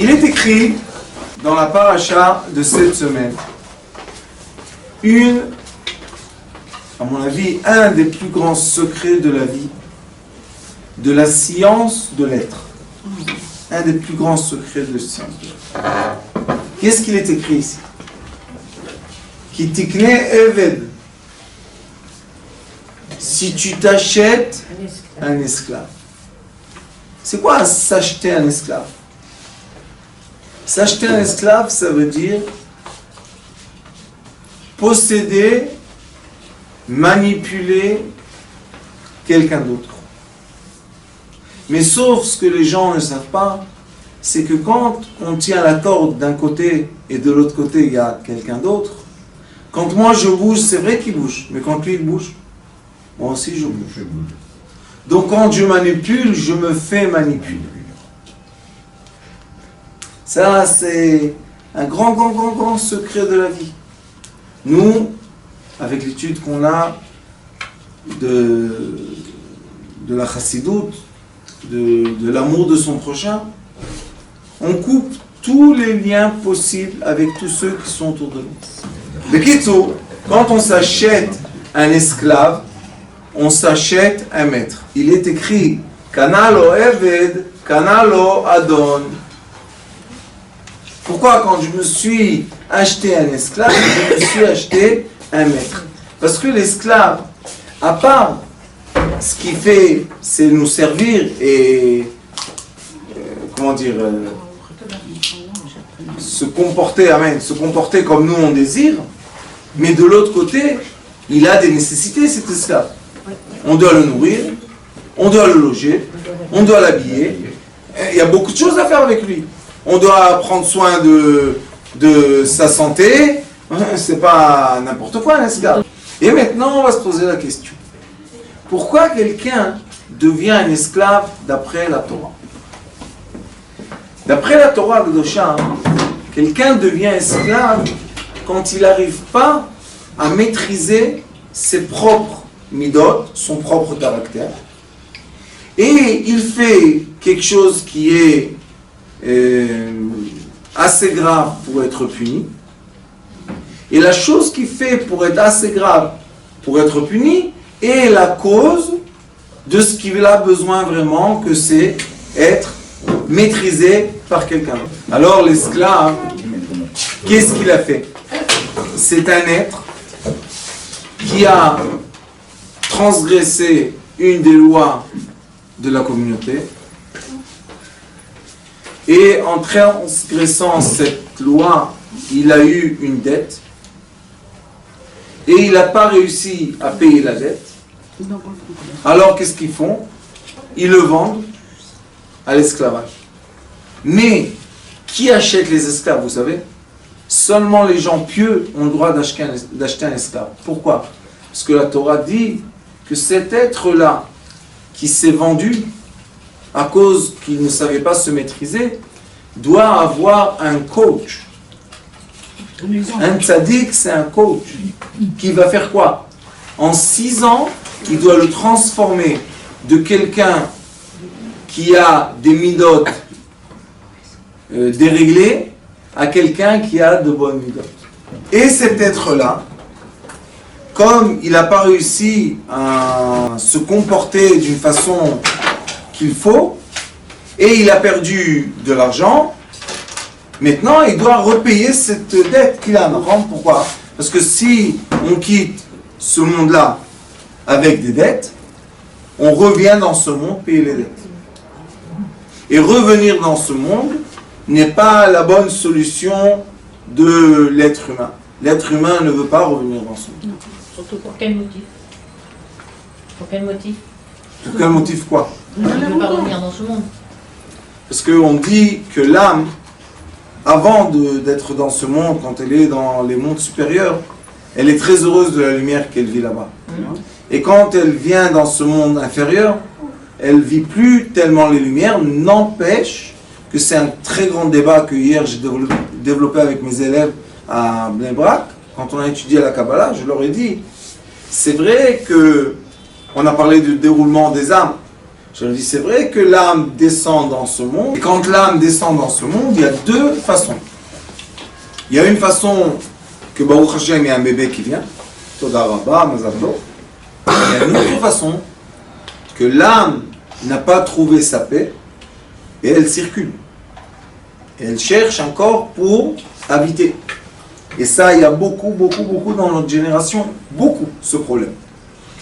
Il est écrit dans la paracha de cette semaine, à mon avis, un des plus grands secrets de la vie, de la science de l'être. Un des plus grands secrets de la science de l'être. Qu'est-ce qu'il est écrit ici? Ki tikne eved. Si tu t'achètes un esclave. C'est quoi s'acheter un esclave? S'acheter un esclave, ça veut dire posséder, manipuler quelqu'un d'autre. Mais sauf ce que les gens ne savent pas, c'est que quand on tient la corde d'un côté et de l'autre côté il y a quelqu'un d'autre, quand moi je bouge, c'est vrai qu'il bouge, mais quand lui il bouge, moi aussi je bouge. Donc quand je manipule, je me fais manipuler. Ça, c'est un grand secret de la vie. Nous, avec l'étude qu'on a de la chassidoute, de l'amour de son prochain, on coupe tous les liens possibles avec tous ceux qui sont autour de nous. De Kitso, quand on s'achète un esclave, on s'achète un maître. Il est écrit Kanalo Eved, Kanalo Adon. Pourquoi quand je me suis acheté un esclave, je me suis acheté un maître? Parce que l'esclave, à part ce qu'il fait, c'est nous servir et se comporter comme nous on désire, mais de l'autre côté, il a des nécessités cet esclave. On doit le nourrir, on doit le loger, on doit l'habiller, il y a beaucoup de choses à faire avec lui. On doit prendre soin de sa santé, c'est pas n'importe quoi un esclave. Et maintenant on va se poser la question. Pourquoi quelqu'un devient un esclave d'après la Torah? D'après la Torah Kedosha, quelqu'un devient esclave quand il n'arrive pas à maîtriser ses propres midot, son propre caractère, et il fait quelque chose qui est assez grave pour être puni, et la chose qu'il fait pour être assez grave pour être puni est la cause de ce qu'il a besoin vraiment, que c'est être maîtrisé par quelqu'un d'autre. Alors l'esclave, qu'est-ce qu'il a fait? C'est un être qui a transgressé une des lois de la communauté, et en transgressant cette loi, il a eu une dette, et il n'a pas réussi à payer la dette. Alors qu'est-ce qu'ils font? Ils le vendent à l'esclavage. Mais qui achète les esclaves, vous savez? Seulement les gens pieux ont le droit d'acheter un esclave. Pourquoi? Parce que la Torah dit que cet être-là qui s'est vendu à cause qu'il ne savait pas se maîtriser, doit avoir un coach. Un tzaddik, c'est un coach qui va faire quoi? En 6 ans, il doit le transformer de quelqu'un qui a des midot déréglés à quelqu'un qui a de bonnes midot. Et cet être-là, comme il n'a pas réussi à se comporter d'une façon qu'il faut, et il a perdu de l'argent, maintenant il doit repayer cette dette qu'il a. Pourquoi? Parce que si on quitte ce monde-là avec des dettes, on revient dans ce monde payer les dettes. Et revenir dans ce monde n'est pas la bonne solution de l'être humain. L'être humain ne veut pas revenir dans ce monde. Surtout pour quel motif? Pour quel motif? Pour quel motif quoi? Il ne veut pas revenir dans ce monde. Parce qu'on dit que l'âme, avant d'être dans ce monde, quand elle est dans les mondes supérieurs, elle est très heureuse de la lumière qu'elle vit là-bas. Et quand elle vient dans ce monde inférieur, elle ne vit plus tellement les lumières, n'empêche que c'est un très grand débat que hier j'ai développé avec mes élèves à Bnei Brak. Quand on a étudié la Kabbalah, je leur ai dit, c'est vrai que on a parlé du déroulement des âmes. Je leur dis, c'est vrai que l'âme descend dans ce monde. Et quand l'âme descend dans ce monde, il y a deux façons. Il y a une façon que Baruch Hashem, il y a un bébé qui vient. Toda Rabba, Mazal Tov. Il y a une autre façon que l'âme n'a pas trouvé sa paix et elle circule. Et elle cherche un corps pour habiter. Et ça, il y a beaucoup dans notre génération, beaucoup, ce problème.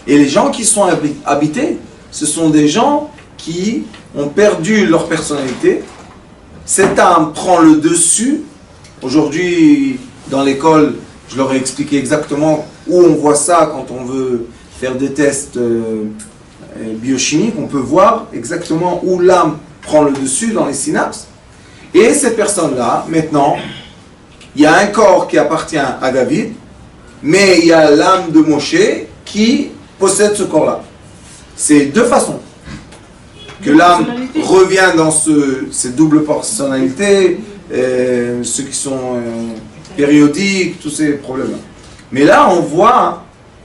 Et les gens qui sont habités, ce sont des gens qui ont perdu leur personnalité. Cette âme prend le dessus. Aujourd'hui, dans l'école, je leur ai expliqué exactement où on voit ça quand on veut faire des tests biochimiques. On peut voir exactement où l'âme prend le dessus dans les synapses. Et ces personnes-là, maintenant, il y a un corps qui appartient à David, mais il y a l'âme de Moshe qui possède ce corps-là. C'est deux façons que l'âme revient dans cette double personnalité, ceux qui sont périodiques, tous ces problèmes-là. Mais là, on voit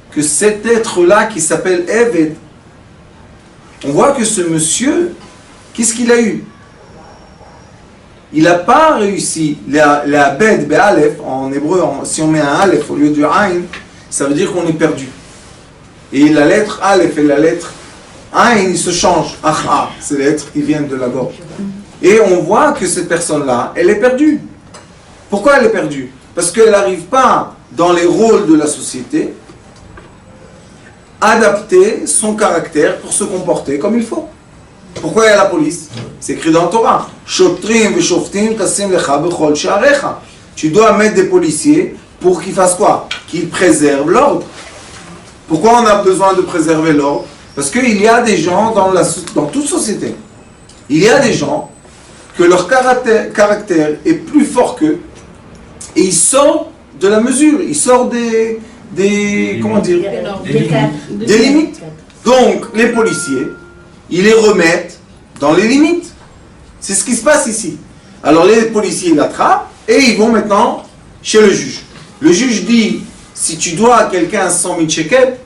que cet être-là qui s'appelle Eved, on voit que ce monsieur, qu'est-ce qu'il a eu? Il n'a pas réussi. La bed, be'alef, en hébreu, si on met un alef au lieu du aïn, ça veut dire qu'on est perdu. Et la lettre alef et la lettre aïn, ils se changent. Ah, c'est les lettres qui viennent de la gorge. Et on voit que cette personne-là, elle est perdue. Pourquoi elle est perdue? Parce qu'elle n'arrive pas, dans les rôles de la société, à adapter son caractère pour se comporter comme il faut. Pourquoi il y a la police? C'est écrit dans le Torah. Tu dois mettre des policiers pour qu'ils fassent quoi? Qu'ils préservent l'ordre. Pourquoi on a besoin de préserver l'ordre? Parce qu'il y a des gens dans toute société. Il y a des gens que leur caractère est plus fort qu'eux et ils sortent de la mesure. Ils sortent des limites. Donc les policiers, ils les remettent dans les limites. C'est ce qui se passe ici. Alors les policiers l'attrapent et ils vont maintenant chez le juge. Le juge dit, si tu dois à quelqu'un 100 000 shekels,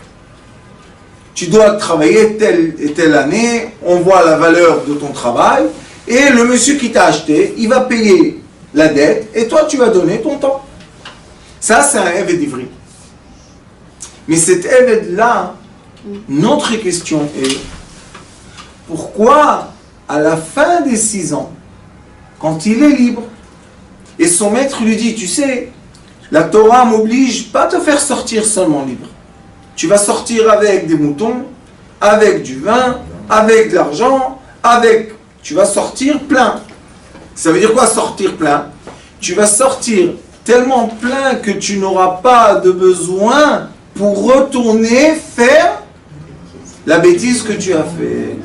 tu dois travailler telle et telle année, on voit la valeur de ton travail, et le monsieur qui t'a acheté, il va payer la dette, et toi tu vas donner ton temps. Ça c'est un Eved ivri. Mais cet Eved-là, notre question est, pourquoi, à la fin des 6 ans, quand il est libre, et son maître lui dit, tu sais, la Torah m'oblige pas à te faire sortir seulement libre. Tu vas sortir avec des moutons, avec du vin, avec de l'argent, tu vas sortir plein. Ça veut dire quoi sortir plein? Tu vas sortir tellement plein que tu n'auras pas de besoin pour retourner faire la bêtise que tu as fait.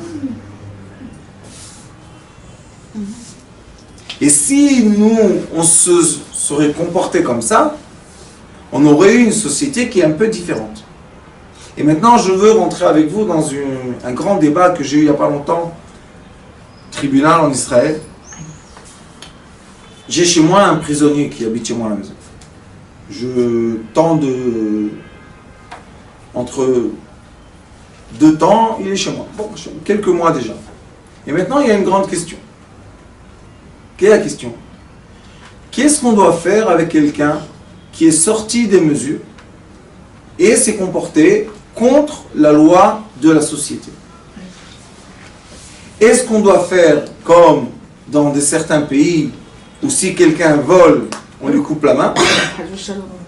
Et si nous, on se serait comporté comme ça, on aurait eu une société qui est un peu différente. Et maintenant, je veux rentrer avec vous dans un grand débat que j'ai eu il n'y a pas longtemps, tribunal en Israël. J'ai chez moi un prisonnier qui habite chez moi à la maison. Je tends entre 2 temps, il est chez moi. Bon, quelques mois déjà. Et maintenant, il y a une grande question. Quelle est la question? Qu'est-ce qu'on doit faire avec quelqu'un qui est sorti des mesures et s'est comporté contre la loi de la société? Est-ce qu'on doit faire comme dans certains pays où si quelqu'un vole, on lui coupe la main?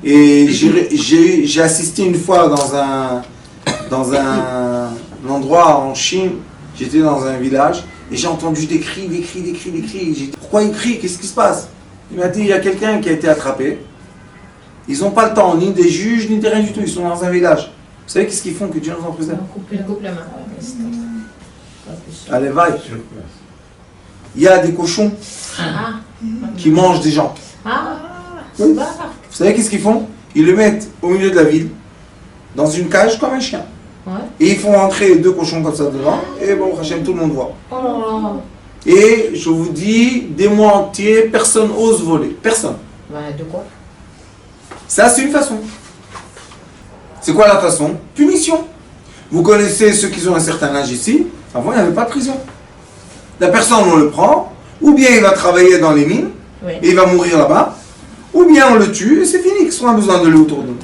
Et j'ai assisté une fois dans un endroit en Chine, j'étais dans un village, et j'ai entendu des cris. J'ai dit, pourquoi ils crient? Qu'est-ce qui se passe? Il m'a dit, il y a quelqu'un qui a été attrapé. Ils n'ont pas le temps, ni des juges, ni de rien du tout. Ils sont dans un village. Vous savez qu'est-ce qu'ils font que Dieu nous en préserve? On coupe la main. Allez, vaille. Il y a des cochons qui mangent des gens. Oui. Vous savez qu'est-ce qu'ils font? Ils le mettent au milieu de la ville, dans une cage comme un chien. Ouais. Et ils font entrer 2 cochons comme ça devant, et bon, Hachem, tout le monde voit. Oh là là. Et je vous dis, des mois entiers, personne n'ose voler. Personne. De quoi? Ça, c'est une façon. C'est quoi la façon? Punition. Vous connaissez ceux qui ont un certain âge ici, Avant, il n'y avait pas de prison. La personne, on le prend, ou bien il va travailler dans les mines, Oui. et il va mourir là-bas, ou bien on le tue, et c'est fini, qu'on a besoin de lui autour de nous.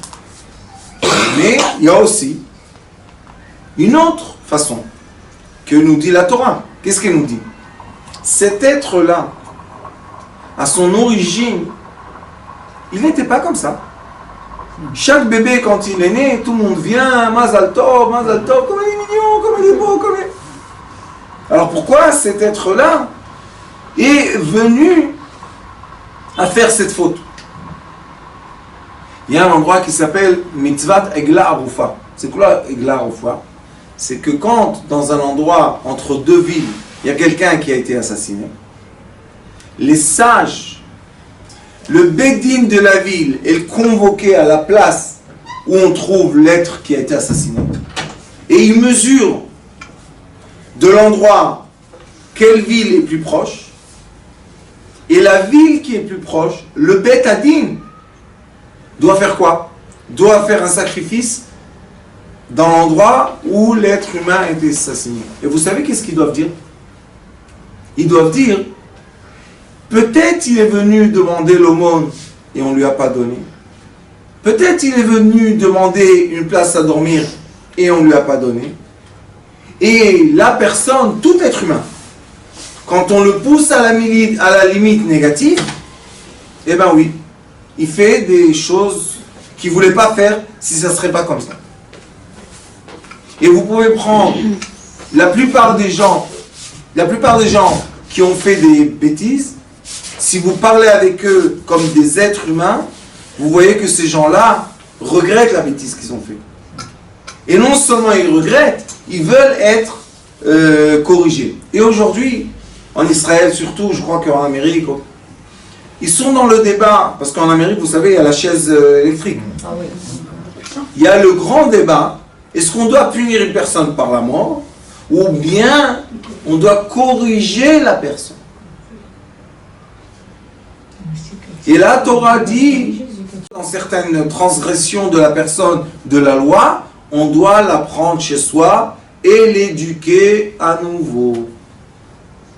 Mais il y a aussi une autre façon que nous dit la Torah. Qu'est-ce qu'elle nous dit? Cet être-là, à son origine, il n'était pas comme ça. Chaque bébé, quand il est né, tout le monde vient, Mazal Tov, comme il est mignon, comme il est beau, comme il est... Alors pourquoi cet être-là est venu à faire cette faute? Il y a un endroit qui s'appelle Mitzvat Egla Arufa. C'est quoi Egla Arufa? C'est que quand, dans un endroit entre deux villes, il y a quelqu'un qui a été assassiné, les sages, le Bédine de la ville est convoqué à la place où on trouve l'être qui a été assassiné. Et ils mesurent de l'endroit quelle ville est plus proche. Et la ville qui est plus proche, le Bet Adin, doit faire quoi? Doit faire un sacrifice dans l'endroit où l'être humain a été assassiné. Et vous savez qu'est-ce qu'ils doivent dire? Ils doivent dire, peut-être il est venu demander l'aumône et on ne lui a pas donné. Peut-être il est venu demander une place à dormir et on ne lui a pas donné. Et la personne, tout être humain, quand on le pousse à la limite négative, eh bien oui, il fait des choses qu'il ne voulait pas faire si ça ne serait pas comme ça. Et vous pouvez prendre la plupart des gens qui ont fait des bêtises, si vous parlez avec eux comme des êtres humains, vous voyez que ces gens-là regrettent la bêtise qu'ils ont fait. Et non seulement ils regrettent, ils veulent être corrigés. Et aujourd'hui, en Israël surtout, je crois qu'en Amérique, ils sont dans le débat, parce qu'en Amérique, vous savez, il y a la chaise électrique. Ah oui. Il y a le grand débat, est-ce qu'on doit punir une personne par la mort, ou bien on doit corriger la personne? Et la Torah dit, dans certaines transgressions de la personne de la loi, on doit la prendre chez soi et l'éduquer à nouveau.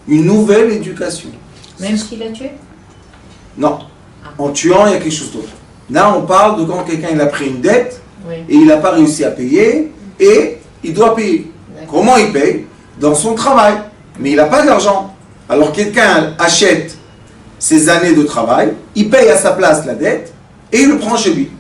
Une nouvelle éducation. Même s'il l'a tué? Non. En tuant, il y a quelque chose d'autre. Là, on parle de quand quelqu'un il a pris une dette, Oui. et il n'a pas réussi à payer, et il doit payer. Comment il paye? Dans son travail. Mais il n'a pas d'argent. Alors quelqu'un achète ses années de travail, il paye à sa place la dette, et il le prend chez lui.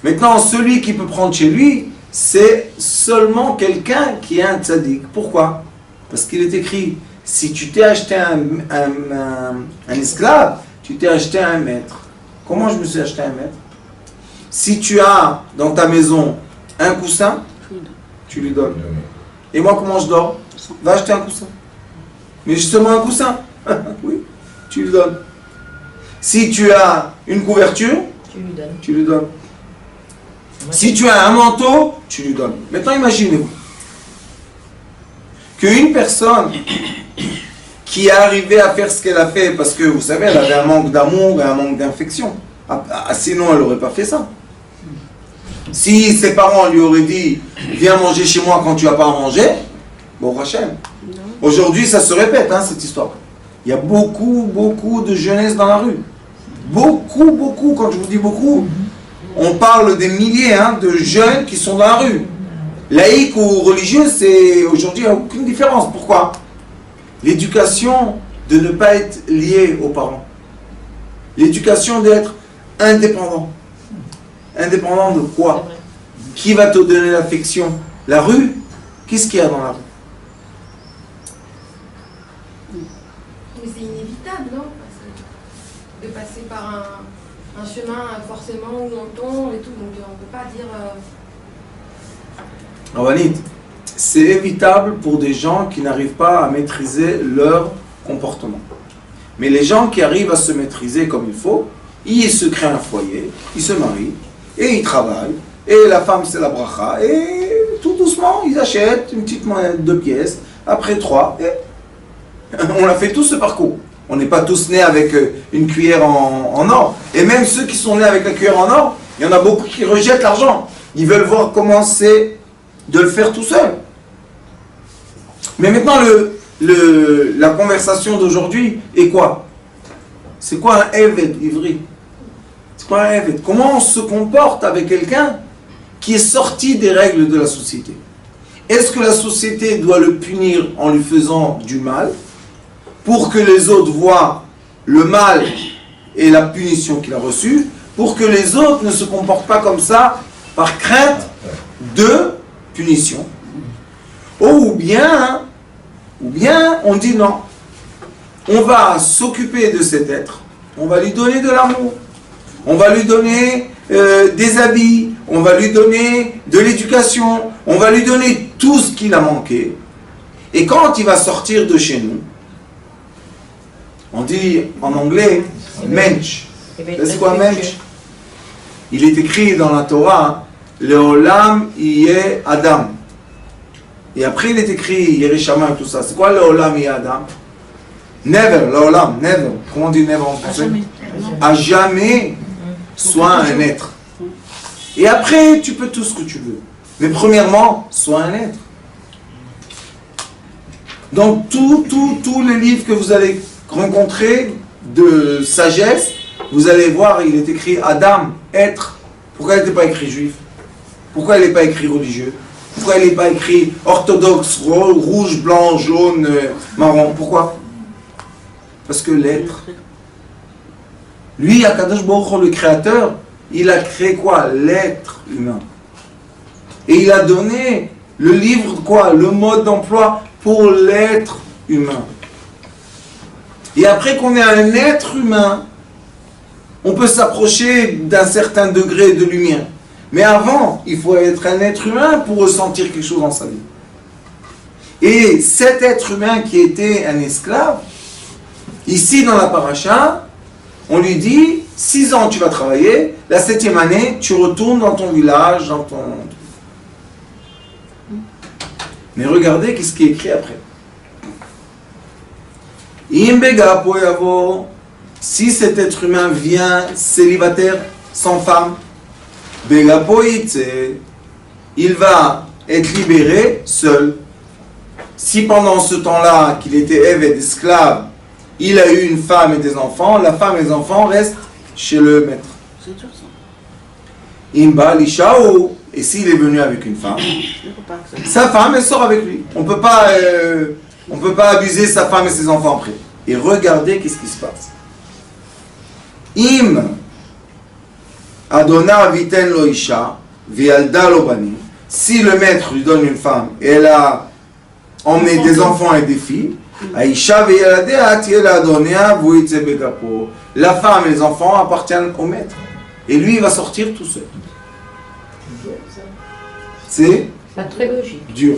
Maintenant, celui qui peut prendre chez lui, c'est seulement quelqu'un qui est un tzaddik. Pourquoi? Parce qu'il est écrit, si tu t'es acheté un esclave, tu t'es acheté un maître. Comment je me suis acheté un maître? Si tu as dans ta maison un coussin, tu lui donnes. Et moi, comment je dors? Va acheter un coussin. Mais justement un coussin. Oui, tu lui donnes. Si tu as une couverture, Tu lui donnes. tu lui donnes. Si tu as un manteau, tu lui donnes. Maintenant, imaginez-vous qu'une personne qui est arrivée à faire ce qu'elle a fait, parce que vous savez, elle avait un manque d'amour et un manque d'affection. Sinon, elle n'aurait pas fait ça. Si ses parents lui auraient dit « Viens manger chez moi quand tu n'as pas à manger », bon, Hachem. Aujourd'hui, ça se répète, hein, cette histoire. Il y a beaucoup de jeunesse dans la rue. Beaucoup, quand je vous dis beaucoup, on parle des milliers de jeunes qui sont dans la rue. Laïque ou religieux, c'est aujourd'hui, il n'y a aucune différence. Pourquoi? L'éducation de ne pas être lié aux parents. L'éducation d'être indépendant. Indépendant de quoi? Qui va te donner l'affection? La rue? Qu'est-ce qu'il y a dans la rue? Mais c'est inévitable, non? De passer par un chemin forcément où on tombe et tout, donc on ne peut pas dire... Ravanit, c'est évitable pour des gens qui n'arrivent pas à maîtriser leur comportement. Mais les gens qui arrivent à se maîtriser comme il faut, ils se créent un foyer, ils se marient, et ils travaillent, et la femme c'est la bracha, et tout doucement ils achètent une petite monnaie de 2 pièces, après 3, et on a fait tout ce parcours. On n'est pas tous nés avec une cuillère en or. Et même ceux qui sont nés avec la cuillère en or, il y en a beaucoup qui rejettent l'argent. Ils veulent voir comment c'est de le faire tout seul. Mais maintenant, la conversation d'aujourd'hui est quoi? C'est quoi un Eved ivri? C'est quoi un Eved? Comment on se comporte avec quelqu'un qui est sorti des règles de la société? Est-ce que la société doit le punir en lui faisant du mal pour que les autres voient le mal et la punition qu'il a reçue, pour que les autres ne se comportent pas comme ça par crainte de punition? Ou bien on dit non, on va s'occuper de cet être, on va lui donner de l'amour, on va lui donner des habits, on va lui donner de l'éducation, on va lui donner tout ce qu'il a manqué. Et quand il va sortir de chez nous, on dit en anglais mensch. C'est quoi mensch? Il est écrit dans la Torah, Leolam Iye Adam. Et après il est écrit Yerishama et tout ça. C'est quoi Leolam Iye Adam? Never, Leolam, never. Comment on dit never en français? À jamais, sois un être. Et après, tu peux tout ce que tu veux. Mais premièrement, sois un être. Dans tous les livres que vous allez rencontrer de sagesse, vous allez voir, il est écrit Adam, être. Pourquoi il n'était pas écrit juif? Pourquoi il n'est pas écrit religieux? Pourquoi il n'est pas écrit orthodoxe, rouge, blanc, jaune, marron? Pourquoi? Parce que l'être. Lui, Akadosh Baruch Hu, le créateur, il a créé quoi? L'être humain. Et il a donné le livre, quoi? Le mode d'emploi pour l'être humain. Et après qu'on est un être humain, on peut s'approcher d'un certain degré de lumière. Mais avant, il faut être un être humain pour ressentir quelque chose dans sa vie. Et cet être humain qui était un esclave, ici dans la paracha, on lui dit, 6 ans tu vas travailler, la 7e année, tu retournes dans ton village, dans ton... Mais regardez qu'est-ce qui est écrit après. Si cet être humain vient célibataire, sans femme, il va être libéré seul. Si pendant ce temps-là, qu'il était évêque esclave, il a eu une femme et des enfants, la femme et les enfants restent chez le maître. C'est dur ça. Imba lishao, et s'il est venu avec une femme, sa femme elle sort avec lui. On peut pas abuser sa femme et ses enfants après. Et regardez qu'est-ce qui se passe. Im Adona viten lo isha vialda lo banim. Si le maître lui donne une femme et elle a emmené des enfants et des filles, Aisha veyaladea tiela adonea vuitze begapo. La femme et les enfants appartiennent au maître. Et lui, il va sortir tout seul. C'est pas très logique. Dur.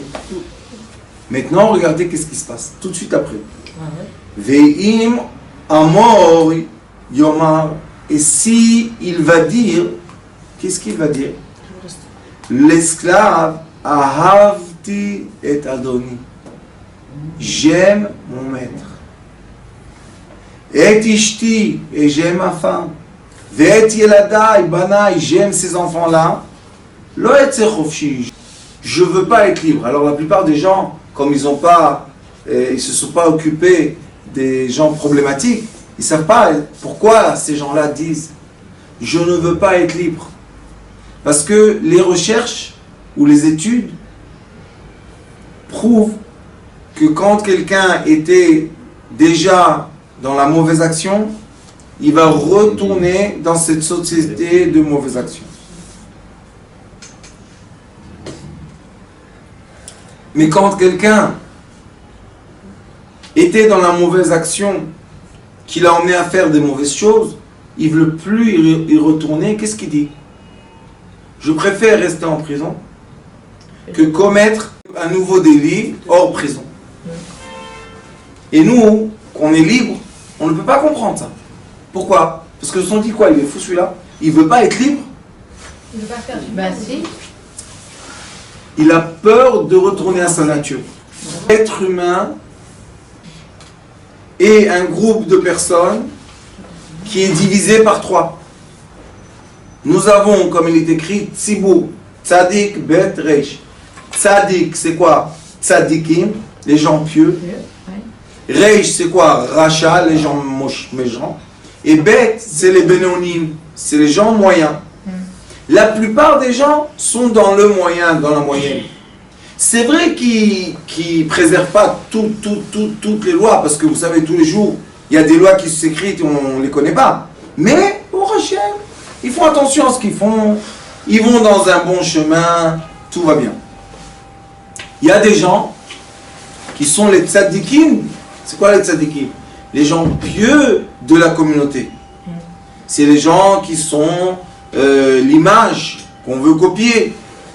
Maintenant, regardez qu'est-ce qui se passe tout de suite après. Ve'im amor yomar. Et si il va dire, qu'est-ce qu'il va dire? L'esclave ahavti et adoni. J'aime mon maître. Et ishti, et j'aime ma femme. Ve'et yeladai banai, j'aime ces enfants-là. Lo etze chofshi. Je veux pas être libre. Alors la plupart des gens, comme ils se sont pas occupés des gens problématiques, ils savent pas pourquoi ces gens-là disent je ne veux pas être libre. Parce que les recherches ou les études prouvent que quand quelqu'un était déjà dans la mauvaise action, il va retourner dans cette société de mauvaise action. Mais quand quelqu'un était dans la mauvaise action, qui l'a emmené à faire des mauvaises choses, il ne veut plus y retourner, qu'est-ce qu'il dit? Je préfère rester en prison que commettre un nouveau délit hors prison. Et nous, qu'on est libre, on ne peut pas comprendre ça. Pourquoi? Parce que on dit quoi? Il est fou celui-là? Il ne veut pas être libre? Il ne veut pas faire du Bah si. Il a peur de retourner à sa nature. L'être humain est un groupe de personnes qui est divisé par 3. Nous avons, comme il est écrit, Tzibur, Tzadik, Bet, Reish. Tzadik, c'est quoi? Tzadikim, les gens pieux. Reish, c'est quoi? Racha, les gens méchants. Et Bet, c'est les Bénonim, c'est les gens moyens. La plupart des gens sont dans le moyen, dans la moyenne. C'est vrai qu'ils ne préservent pas toutes les lois, parce que vous savez, tous les jours, il y a des lois qui s'écrivent et on ne les connaît pas. Mais, au Hachem, ils font attention à ce qu'ils font, ils vont dans un bon chemin, tout va bien. Il y a des gens qui sont les tzadikim. C'est quoi les tzadikim? Les gens pieux de la communauté. C'est les gens qui sont l'image qu'on veut copier.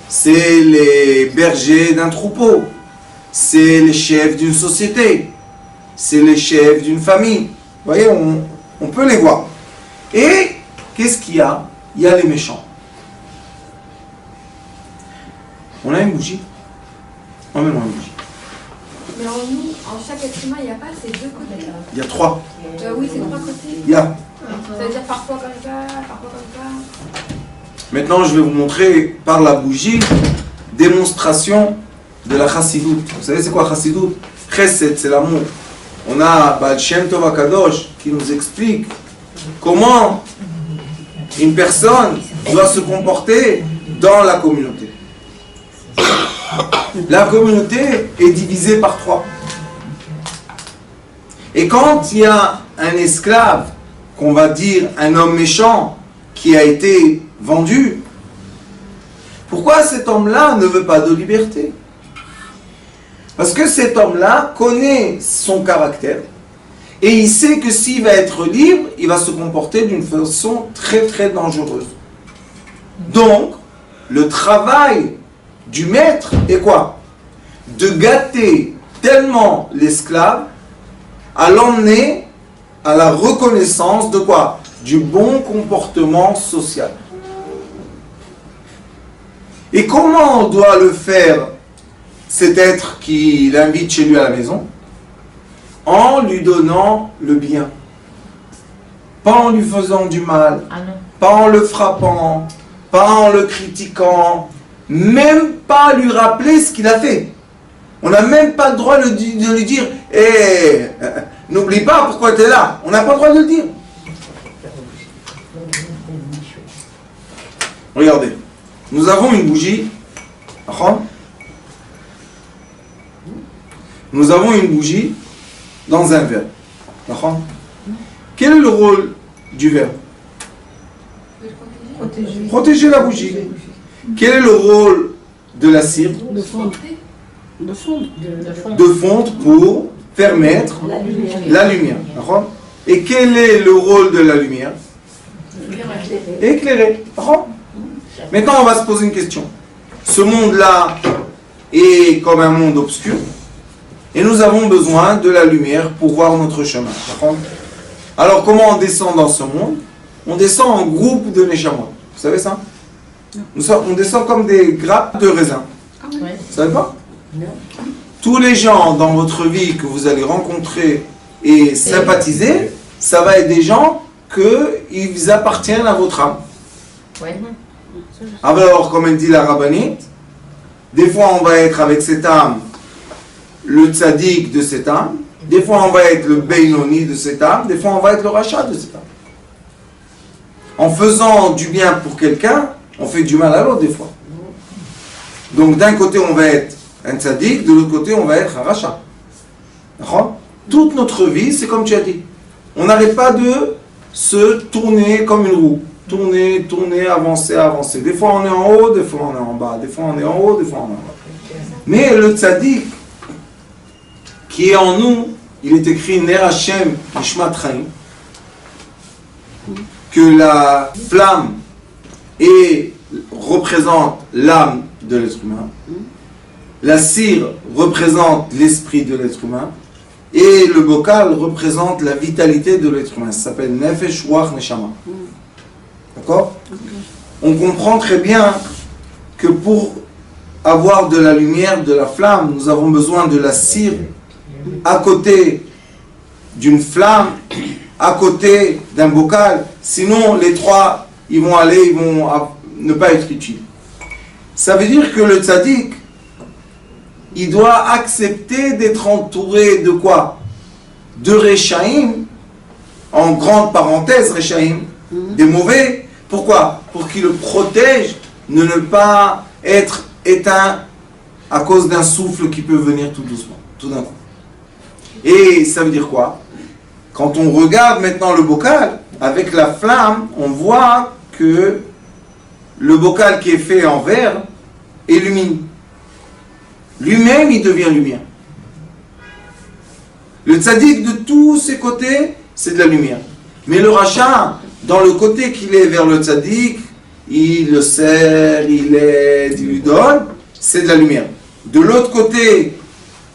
C'est les bergers d'un troupeau. C'est les chefs d'une société. C'est les chefs d'une famille. Vous voyez, on peut les voir. Et qu'est-ce qu'il y a? Il y a les méchants. On a une bougie. Emmène-moi une bougie. Mais en nous, en chaque être humain, il n'y a pas ces deux côtés. Il y a trois. Oui, c'est trois côtés. Il y a. Ça veut dire parfois comme ça, parfois comme ça. Maintenant, je vais vous montrer par la bougie démonstration de la chassidoute. Vous savez, c'est quoi chassidoute? Chesed, c'est l'amour. On a Baal Shem Tov HaKadosh qui nous explique comment une personne doit se comporter dans la communauté. La communauté est divisée par trois. Et quand il y a un esclave, qu'on va dire un homme méchant, qui a été vendu, pourquoi cet homme-là ne veut pas de liberté? Parce que cet homme-là connaît son caractère et il sait que s'il va être libre, il va se comporter d'une façon très très dangereuse. Donc, le travail du maître est quoi? De gâter tellement l'esclave à l'emmener à la reconnaissance de quoi? Du bon comportement social. Et comment on doit le faire, cet être qui l'invite chez lui à la maison? En lui donnant le bien. Pas en lui faisant du mal, pas en le frappant, pas en le critiquant, même pas lui rappeler ce qu'il a fait. On n'a même pas le droit de lui dire « Eh, n'oublie pas pourquoi tu es là ». On n'a pas le droit de le dire. Regardez, nous avons une bougie. Nous avons une bougie dans un verre. Quel est le rôle du verre? Protéger la bougie. Quel est le rôle de la cire? De fondre pour permettre la lumière. Et quel est le rôle de la lumière? Éclairer. Maintenant, on va se poser une question. Ce monde-là est comme un monde obscur et nous avons besoin de la lumière pour voir notre chemin. Alors, comment on descend dans ce monde? On descend en groupe de Neshamot. Vous savez ça? On descend comme des grappes de raisin. Vous savez pas? Tous les gens dans votre vie que vous allez rencontrer et sympathiser, ça va être des gens qu'ils appartiennent à votre âme. Alors, comme elle dit la rabbinite, des fois on va être avec cette âme le tzaddik de cette âme, des fois on va être le Beinoni de cette âme, des fois on va être le rachat de cette âme. En faisant du bien pour quelqu'un, on fait du mal à l'autre des fois. Donc d'un côté on va être un tzaddik, de l'autre côté on va être un rachat. Toute notre vie, c'est comme tu as dit. On n'arrête pas de se tourner comme une roue. Tourner, tourner, avancer, avancer. Des fois on est en haut, des fois on est en bas. Des fois on est en haut, des fois on est en bas. Mais le tzaddik qui est en nous, il est écrit Ner Hashem Nishmat Chaim, que la flamme représente l'âme de l'être humain, la cire représente l'esprit de l'être humain, et le bocal représente la vitalité de l'être humain. Ça s'appelle Nefesh Ruach Neshama. D'accord? On comprend très bien que pour avoir de la lumière, de la flamme, nous avons besoin de la cire à côté d'une flamme, à côté d'un bocal. Sinon, les trois, ils vont ne pas être utiles. Ça veut dire que le tzaddik, il doit accepter d'être entouré de quoi? De Rechaïm, en grande parenthèse, Rechaïm, des mauvais. Pourquoi? Pour qu'il le protège de ne pas être éteint à cause d'un souffle qui peut venir tout doucement, tout d'un coup. Et ça veut dire quoi? Quand on regarde maintenant le bocal, avec la flamme, on voit que le bocal qui est fait en verre illumine. Lui-même, il devient lumière. Le tzaddik, de tous ses côtés, c'est de la lumière. Mais le rachat, dans le côté qu'il est vers le tzaddik, il le sert, il aide, il lui donne, c'est de la lumière. De l'autre côté,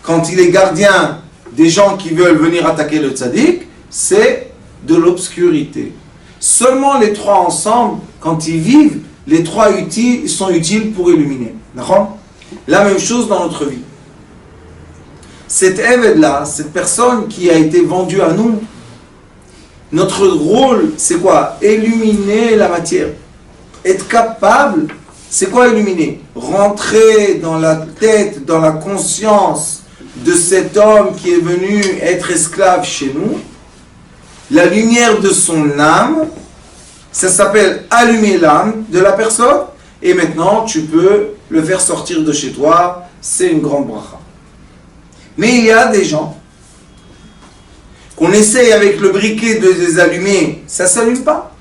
quand il est gardien des gens qui veulent venir attaquer le tzaddik, c'est de l'obscurité. Seulement les trois ensemble, quand ils vivent, les trois sont utiles pour illuminer. D'accord? La même chose dans notre vie. Cet Eved-là, cette personne qui a été vendue à nous, notre rôle, c'est quoi? Illuminer la matière. Être capable, c'est quoi illuminer? Rentrer dans la tête, dans la conscience de cet homme qui est venu être esclave chez nous, la lumière de son âme, ça s'appelle allumer l'âme de la personne, et maintenant tu peux le faire sortir de chez toi, c'est une grande bracha. Mais il y a des gens qu'on essaye avec le briquet de les allumer, ça ne s'allume pas.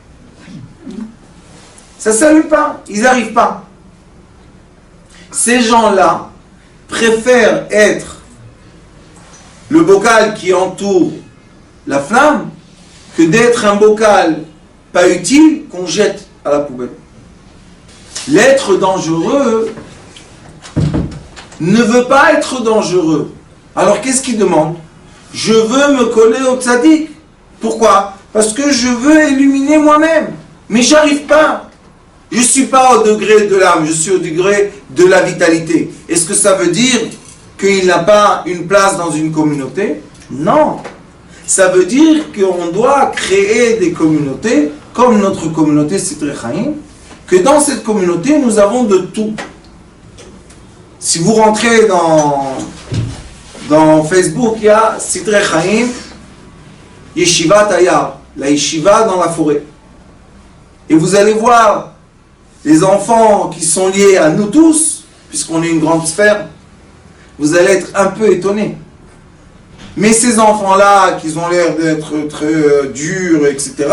Ça ne s'allume pas, ils n'arrivent pas. Ces gens-là préfèrent être le bocal qui entoure la flamme que d'être un bocal pas utile qu'on jette à la poubelle. L'être dangereux ne veut pas être dangereux. Alors qu'est-ce qu'il demande? Je veux me coller au tzaddik. Pourquoi? Parce que je veux illuminer moi-même. Mais j'arrive pas. Je ne suis pas au degré de l'âme, je suis au degré de la vitalité. Est-ce que ça veut dire qu'il n'a pas une place dans une communauté? Non. Ça veut dire qu'on doit créer des communautés, comme notre communauté Sidrei Chaim, que dans cette communauté, nous avons de tout. Si vous rentrez dans Facebook, il y a Sidrei Chaim, Yeshiva Tayar, la Yeshiva dans la forêt. Et vous allez voir les enfants qui sont liés à nous tous, puisqu'on est une grande sphère, vous allez être un peu étonnés. Mais ces enfants-là, qui ont l'air d'être très durs, etc.,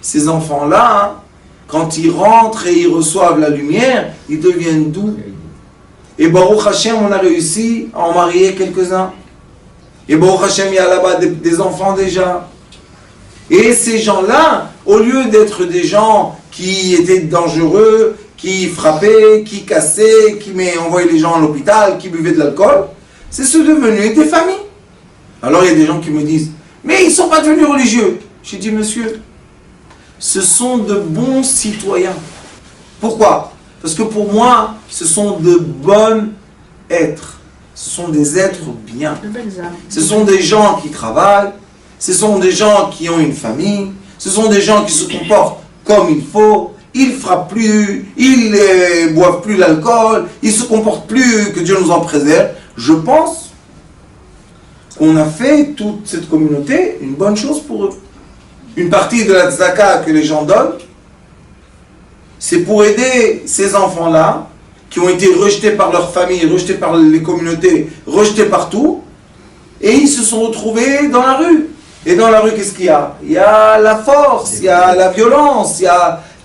ces enfants-là, quand ils rentrent et ils reçoivent la lumière, ils deviennent doux. Et Baruch Hashem, on a réussi à en marier quelques-uns. Et Baruch Hashem, il y a là-bas des enfants déjà. Et ces gens-là, au lieu d'être des gens qui étaient dangereux, qui frappaient, qui cassaient, qui envoyaient les gens à l'hôpital, qui buvaient de l'alcool, c'est ceux devenus des familles. Alors il y a des gens qui me disent, mais ils ne sont pas devenus religieux. J'ai dit, monsieur, ce sont de bons citoyens. Pourquoi? Parce que pour moi, ce sont de bons êtres. Ce sont des êtres bien. Ce sont des gens qui travaillent. Ce sont des gens qui ont une famille. Ce sont des gens qui se comportent comme il faut. Ils ne frappent plus. Ils ne boivent plus l'alcool. Ils ne se comportent plus, que Dieu nous en préserve. Je pense qu'on a fait toute cette communauté une bonne chose pour eux. Une partie de la tzedaka que les gens donnent, c'est pour aider ces enfants-là qui ont été rejetés par leur famille, rejetés par les communautés, rejetés partout, et ils se sont retrouvés dans la rue. Et dans la rue, qu'est-ce qu'il y a? Il y a la force, il y a la violence, il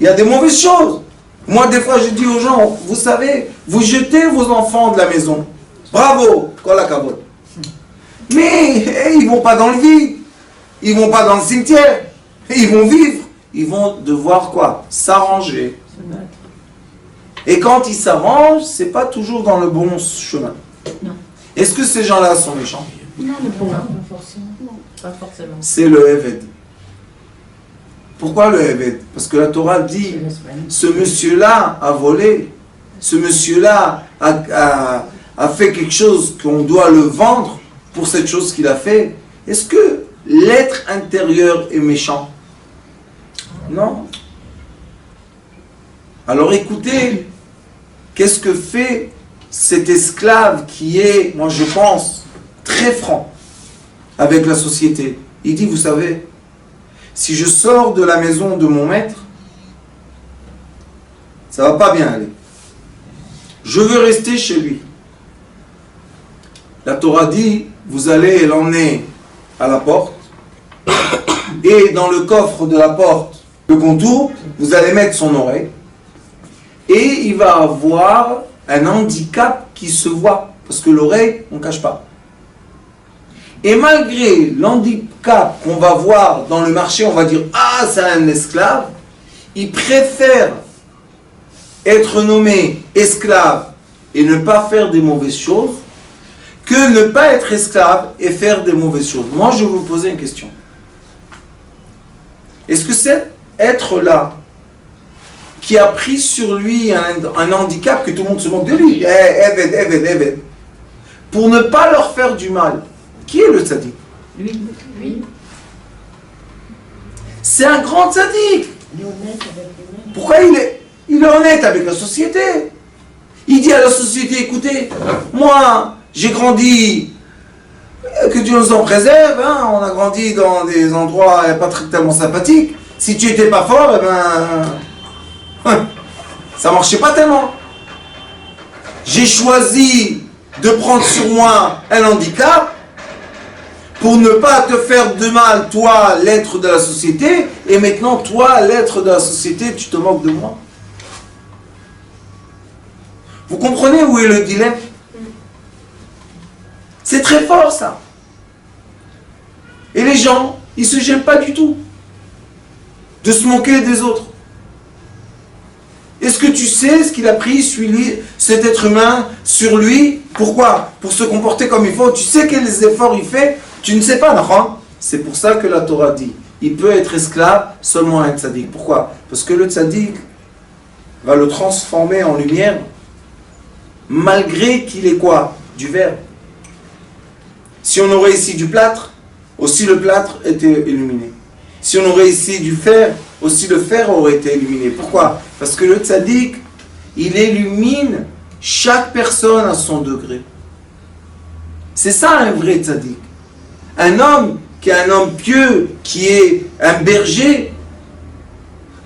y a des mauvaises choses. Moi, des fois, je dis aux gens, vous savez, vous jetez vos enfants de la maison. Bravo, kol hakavod. Mais ils ne vont pas dans le vide, ils ne vont pas dans le cimetière, ils vont vivre, ils vont devoir quoi? S'arranger. Et quand ils s'arrangent, ce n'est pas toujours dans le bon chemin. Non. Est-ce que ces gens-là sont méchants? Non, pas forcément. Non, pas forcément. C'est le Eved. Pourquoi le Eved? Parce que la Torah dit, ce monsieur-là a volé, ce monsieur-là a fait quelque chose qu'on doit le vendre pour cette chose qu'il a fait. Est-ce que l'être intérieur est méchant? Non. Alors écoutez, qu'est-ce que fait cet esclave qui est, moi je pense, très franc avec la société. Il dit, vous savez, si je sors de la maison de mon maître, ça va pas bien aller. Je veux rester chez lui. La Torah dit, vous allez l'emmener à la porte, et dans le coffre de la porte, le contour, vous allez mettre son oreille, et il va avoir un handicap qui se voit, parce que l'oreille, on ne cache pas. Et malgré l'handicap qu'on va voir dans le marché, on va dire, ah, c'est un esclave, il préfère être nommé esclave et ne pas faire des mauvaises choses, que ne pas être esclave et faire des mauvaises choses. Moi, je vais vous poser une question. Est-ce que cet être-là, qui a pris sur lui un handicap, que tout le monde se moque de lui, Eved, pour ne pas leur faire du mal, qui est le tzaddik? Lui. C'est un grand tzaddik. Il est honnête avec lui-même. Pourquoi il est honnête avec la société? Il dit à la société, écoutez, moi, j'ai grandi, que Dieu nous en préserve, hein, on a grandi dans des endroits pas tellement sympathiques. Si tu n'étais pas fort, ça marchait pas tellement. J'ai choisi de prendre sur moi un handicap pour ne pas te faire de mal, toi, l'être de la société, et maintenant, toi, l'être de la société, tu te moques de moi. Vous comprenez où est le dilemme? C'est très fort, ça. Et les gens, ils ne se gênent pas du tout de se moquer des autres. Est-ce que tu sais ce qu'il a pris, cet être humain, sur lui? Pourquoi? Pour se comporter comme il faut. Tu sais quels efforts il fait? Tu ne sais pas, non? C'est pour ça que la Torah dit, il peut être esclave seulement un tzaddik. Pourquoi? Parce que le tzaddik va le transformer en lumière, malgré qu'il est quoi? Du verre. Si on aurait ici du plâtre, aussi le plâtre était illuminé. Si on aurait ici du fer, aussi le fer aurait été illuminé. Pourquoi? Parce que le tzaddik, il illumine chaque personne à son degré. C'est ça un vrai tzaddik. Un homme qui est un homme pieux, qui est un berger,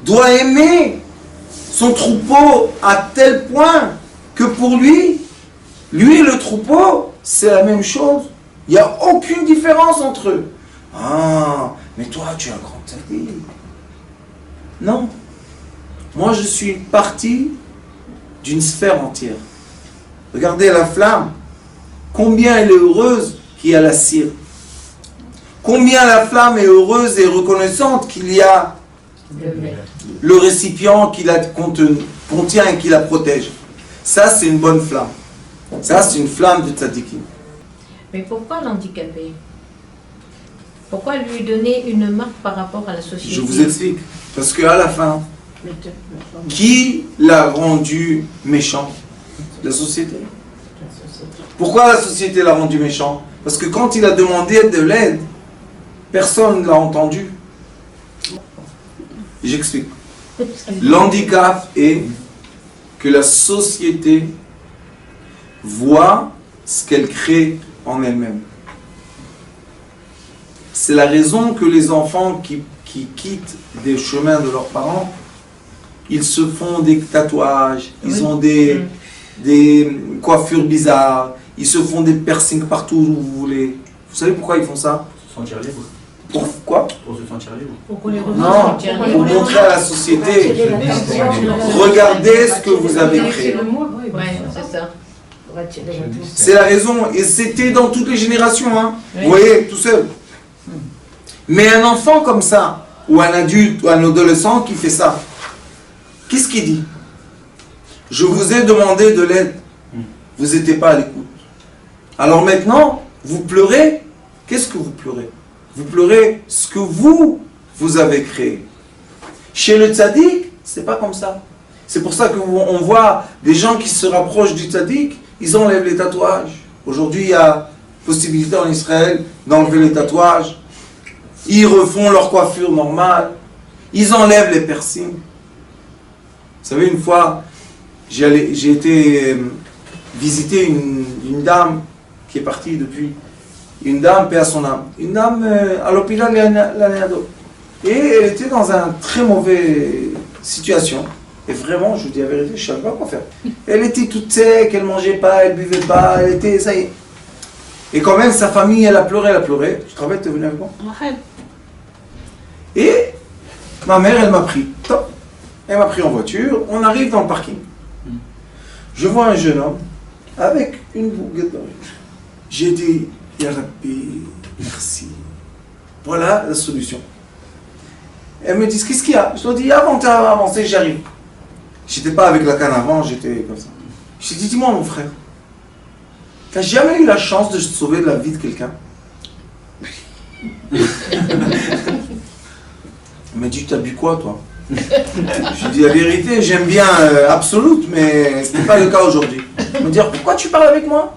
doit aimer son troupeau à tel point que pour lui et le troupeau, c'est la même chose. Il n'y a aucune différence entre eux. Ah, mais toi, tu es un grand tzaddik. Non. Moi, je suis une partie d'une sphère entière. Regardez la flamme. Combien elle est heureuse qu'il y a la cire. Combien la flamme est heureuse et reconnaissante qu'il y a le récipient qui la contient et qui la protège. Ça, c'est une bonne flamme. Ça, c'est une flamme de tzaddikim. Mais pourquoi l'handicaper? Pourquoi lui donner une marque par rapport à la société? Je vous explique. Parce qu'à la fin, qui l'a rendu méchant? La société. Pourquoi la société l'a rendu méchant? Parce que quand il a demandé de l'aide, personne ne l'a entendu. J'explique. L'handicap est que la société voit ce qu'elle crée en elle-même. C'est la raison que les enfants qui quittent des chemins de leurs parents, ils se font des tatouages, ils ont des coiffures bizarres, ils se font des piercings partout où vous voulez. Vous savez pourquoi ils font ça? Se sentir libre. Pourquoi? Pour se sentir libre. Non, pour montrer à la société, regardez ce que vous avez créé. Ouais, c'est ça. C'est la raison, et c'était dans toutes les générations, hein. Oui. Vous voyez, tout seul. Mais un enfant comme ça, ou un adulte, ou un adolescent qui fait ça, qu'est-ce qu'il dit? Je vous ai demandé de l'aide, vous n'étiez pas à l'écoute. Alors maintenant, vous pleurez, qu'est-ce que vous pleurez? Vous pleurez ce que vous avez créé. Chez le tzaddik, c'est pas comme ça. C'est pour ça qu'on voit des gens qui se rapprochent du tzaddik, ils enlèvent les tatouages. Aujourd'hui, il y a possibilité en Israël d'enlever les tatouages. Ils refont leur coiffure normale. Ils enlèvent les piercings. Vous savez, une fois, j'ai été visiter une dame qui est partie depuis. Une dame, paix à son âme. Une dame à l'hôpital Laniado. Et elle était dans une très mauvaise situation. Et vraiment, je vous dis la vérité, je ne savais pas quoi faire. Elle était toute sec, elle ne mangeait pas, elle ne buvait pas, elle était, ça y est. Et quand même, sa famille, elle a pleuré. Tu te rappelles, tu es venu avec moi? Et ma mère, elle m'a pris. Top. Elle m'a pris en voiture, on arrive dans le parking. Je vois un jeune homme avec une bouguette d'oreille. J'ai dit, Ya Rabbi, merci. Voilà la solution. Elle me dit, qu'est-ce qu'il y a? Je leur dis, avant de avancer, j'arrive. J'étais pas avec la canne avant, j'étais comme ça. Je lui ai dit, dis-moi mon frère, t'as jamais eu la chance de sauver la vie de quelqu'un? Elle m'a dit, t'as bu quoi toi? Je lui ai dit la vérité, j'aime bien Absolute, mais ce n'est pas le cas aujourd'hui. Elle m'a dit, pourquoi tu parles avec moi?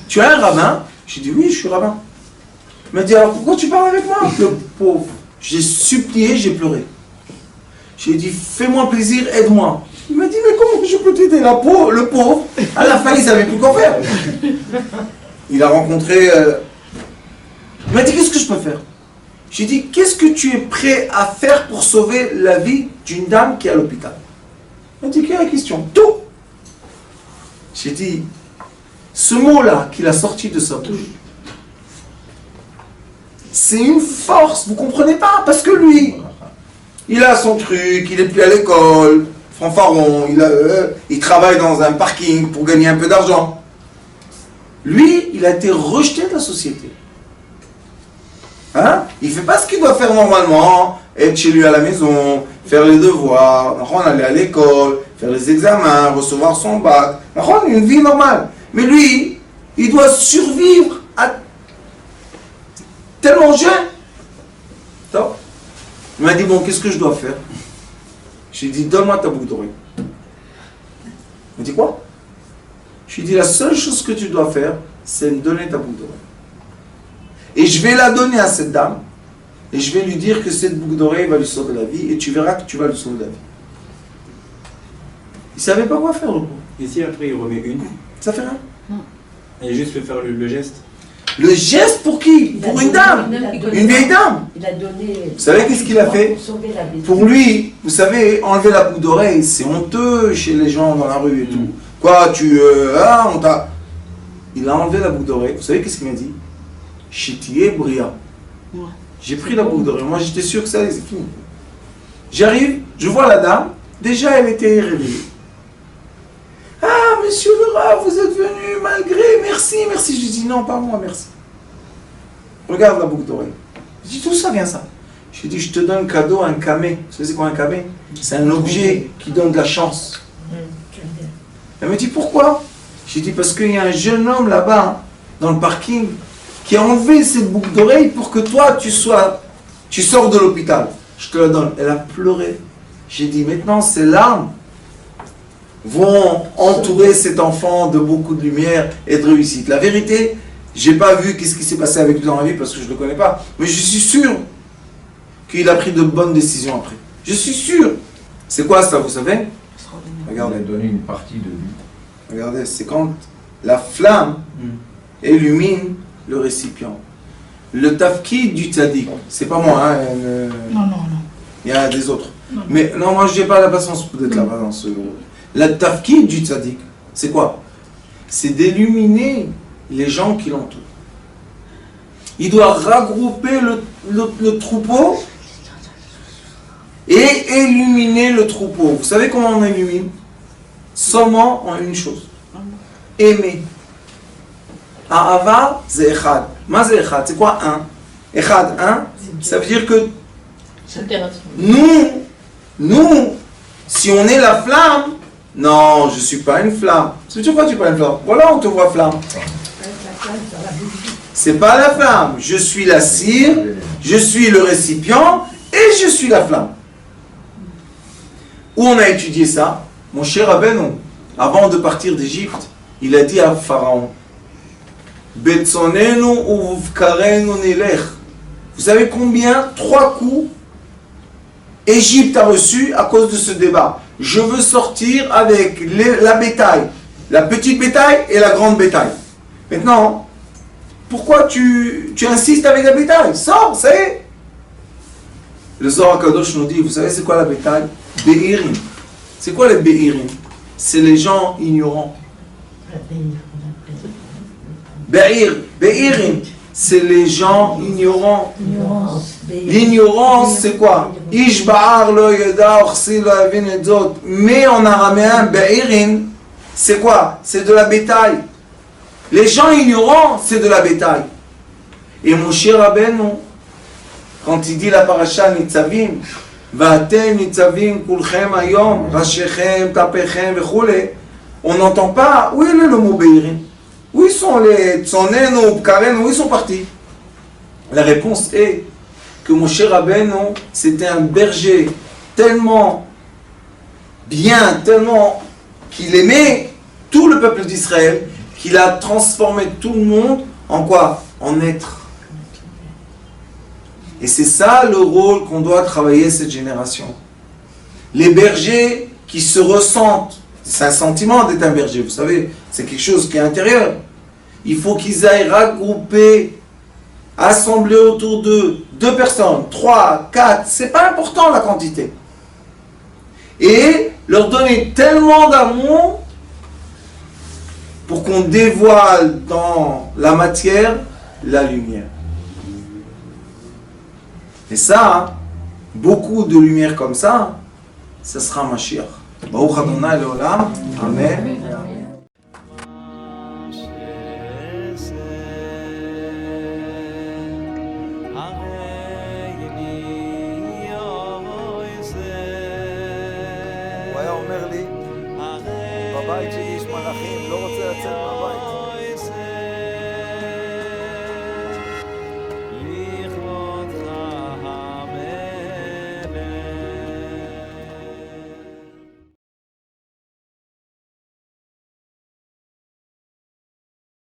Tu es un rabbin? J'ai dit, oui, je suis rabbin. Elle m'a dit, alors pourquoi tu parles avec moi? Le pauvre. J'ai supplié, j'ai pleuré. J'ai dit, fais-moi plaisir, aide-moi. Il m'a dit, mais comment je peux t'aider? Le pauvre, à la fin, il ne savait plus quoi faire. Il a rencontré... Il m'a dit, qu'est-ce que je peux faire? J'ai dit, qu'est-ce que tu es prêt à faire pour sauver la vie d'une dame qui est à l'hôpital? Il m'a dit, quelle est la question? Tout. J'ai dit, ce mot-là qu'il a sorti de sa bouche, c'est une force, vous comprenez pas? Parce que lui, il a son truc, il est plus à l'école, fanfaron, il travaille dans un parking pour gagner un peu d'argent. Lui, il a été rejeté de la société. Hein? Il ne fait pas ce qu'il doit faire normalement, être chez lui à la maison, faire les devoirs, aller à l'école, faire les examens, recevoir son bac, une vie normale. Mais lui, il doit survivre à tellement jeune. Top. Il m'a dit, bon, qu'est-ce que je dois faire? J'ai dit, donne-moi ta boucle d'oreille. Il m'a dit, quoi? Je lui ai dit, la seule chose que tu dois faire, c'est me donner ta boucle d'oreille. Et je vais la donner à cette dame, et je vais lui dire que cette boucle d'oreille va lui sauver la vie, et tu verras que tu vas lui sauver la vie. Il ne savait pas quoi faire, le pauvre. Et si après il remet une? Ça fait rien. Et juste fait faire le geste? Le geste pour qui? Pour une dame. Une vieille dame. Il a donné. Vous savez qu'est-ce qu'il a fait? Pour lui, vous savez, enlever la boucle d'oreille, c'est honteux chez les gens dans la rue et tout. Quoi, on t'a... Il a enlevé la boucle d'oreille. Vous savez qu'est-ce qu'il m'a dit? Chitié Bria. J'ai pris la boucle d'oreille. Moi, j'étais sûr que ça allait, c'est fini. J'arrive, je vois la dame. Déjà, elle était réveillée. Ah, monsieur le Rav, vous êtes venu malgré, merci. Je lui dis, non, pas moi, merci. Regarde la boucle d'oreille. Je dis, tout ça vient ça. Je lui dis, je te donne cadeau, un camé. Vous savez c'est quoi un camé? C'est un objet qui donne de la chance. Elle me dit, pourquoi? Je lui dis, parce qu'il y a un jeune homme là-bas, dans le parking, qui a enlevé cette boucle d'oreille pour que toi, tu sors de l'hôpital. Je te la donne. Elle a pleuré. J'ai dit, maintenant, ces larmes vont entourer cet enfant de beaucoup de lumière et de réussite. La vérité, je n'ai pas vu qu'est-ce qui s'est passé avec lui dans la vie parce que je ne le connais pas. Mais je suis sûr qu'il a pris de bonnes décisions après. Je suis sûr. C'est quoi ça, vous savez? Regardez. Il a donné une partie de lui. Regardez, c'est quand la flamme illumine le récipient. Le tafkid du tzaddik, c'est pas moi, hein, Non. il y a des autres. Mais non, moi je n'ai pas la patience d'être là-bas dans ce... La tafkid du tzaddik, c'est quoi? C'est d'illuminer les gens qui l'entourent. Il doit regrouper le troupeau et illuminer le troupeau. Vous savez comment on illumine? Seulement en une chose. Aimer. Ahava, c'est echad. Ma c'est echad, c'est quoi un? Echad, un, ça veut dire que nous, si on est la flamme, non, je ne suis pas une flamme. C'est tu vois, tu n'es pas une flamme. Voilà, on te voit flamme. C'est pas la flamme. Je suis la cire, je suis le récipient et je suis la flamme. Où on a étudié ça? Mon cher Rabbeinu, avant de partir d'Égypte, il a dit à Pharaon, Betsonenu uvkarenu nilech. Vous savez combien? 3 coups Égypte a reçu à cause de ce débat. Je veux sortir avec la bétail la petite bétail et la grande bétail. Maintenant, pourquoi tu insistes avec la bétail? Sors, ça y est. Le Zohar HaKadosh nous dit, vous savez c'est quoi la bétail? Be'irim. C'est quoi les Be'irim? C'est les gens ignorants. Be'irim, c'est les gens ignorants. L'ignorance, c'est quoi? Ishba'ar lo yada orsi lo yavin et zot. Mais en araméen, Be'irim, c'est quoi? C'est de la bétail. Les gens ignorants, c'est de la bétail. Et Moshe Rabbeinu, quand il dit la paracha Nitzavim, Va'atem Nitzavim kulchem hayom, rashechem, tapechem, v'choule, on n'entend pas, où est le mot Be'irim? Où sont les Tsonen ou Pkaren, où ils sont partis? La réponse est que Moshe Rabbeinu, c'était un berger tellement bien, tellement qu'il aimait tout le peuple d'Israël, qu'il a transformé tout le monde en quoi? En être. Et c'est ça le rôle qu'on doit travailler cette génération. Les bergers qui se ressentent, c'est un sentiment d'être un berger, vous savez, c'est quelque chose qui est intérieur. Il faut qu'ils aillent regrouper, assembler autour d'eux 2 personnes, 3, 4, c'est pas important la quantité. Et leur donner tellement d'amour pour qu'on dévoile dans la matière la lumière. Et ça, beaucoup de lumière comme ça, ce sera Mashiach. Baruch Adonai Leolam. Amen. הוא היה אומר לי, בבית שלי יש מלאכים, לא רוצה לצאת מהבית.